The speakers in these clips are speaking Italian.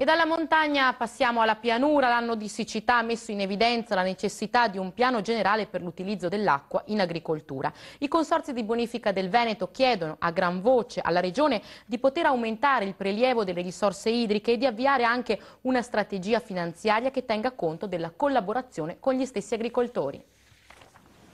E dalla montagna passiamo alla pianura. L'anno di siccità ha messo in evidenza la necessità di un piano generale per l'utilizzo dell'acqua in agricoltura. I consorzi di bonifica del Veneto chiedono a gran voce alla Regione di poter aumentare il prelievo delle risorse idriche e di avviare anche una strategia finanziaria che tenga conto della collaborazione con gli stessi agricoltori.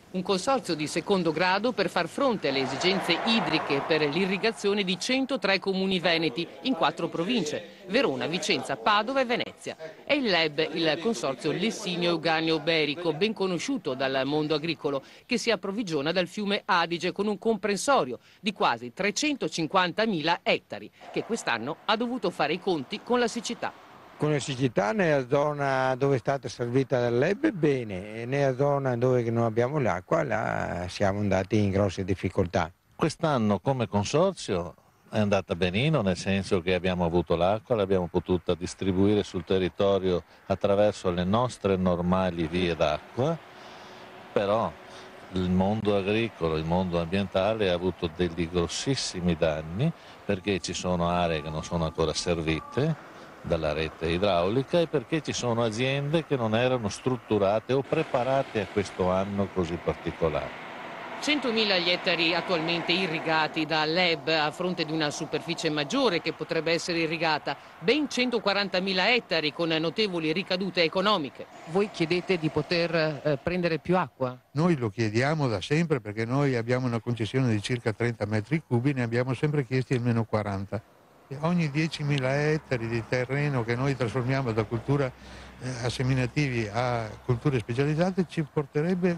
Un consorzio di secondo grado per far fronte alle esigenze idriche per l'irrigazione di 103 comuni veneti in 4 province: Verona, Vicenza, Padova e Venezia. È il LEB, il consorzio Lessinio Euganeo Berico, ben conosciuto dal mondo agricolo, che si approvvigiona dal fiume Adige con un comprensorio di quasi 350.000 ettari, che quest'anno ha dovuto fare i conti con la siccità. Con la siccità nella zona dove è stata servita dall'Ebbe bene, e nella zona dove non abbiamo l'acqua là siamo andati in grosse difficoltà. Quest'anno come consorzio è andata benino, nel senso che abbiamo avuto l'acqua, l'abbiamo potuta distribuire sul territorio attraverso le nostre normali vie d'acqua, però il mondo agricolo, il mondo ambientale ha avuto degli grossissimi danni perché ci sono aree che non sono ancora servite dalla rete idraulica e perché ci sono aziende che non erano strutturate o preparate a questo anno così particolare. 100.000 gli ettari attualmente irrigati da LEB a fronte di una superficie maggiore che potrebbe essere irrigata, ben 140.000 ettari con notevoli ricadute economiche. Voi chiedete di poter prendere più acqua? Noi lo chiediamo da sempre perché noi abbiamo una concessione di circa 30 metri cubi, ne abbiamo sempre chiesti almeno 40. E ogni 10.000 ettari di terreno che noi trasformiamo da cultura a seminativi a culture specializzate ci porterebbe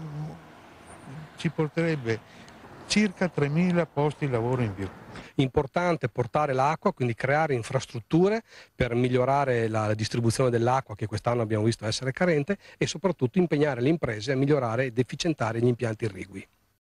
circa 3.000 posti di lavoro in più. Importante portare l'acqua, quindi creare infrastrutture per migliorare la distribuzione dell'acqua che quest'anno abbiamo visto essere carente e soprattutto impegnare le imprese a migliorare ed efficientare gli impianti irrigui.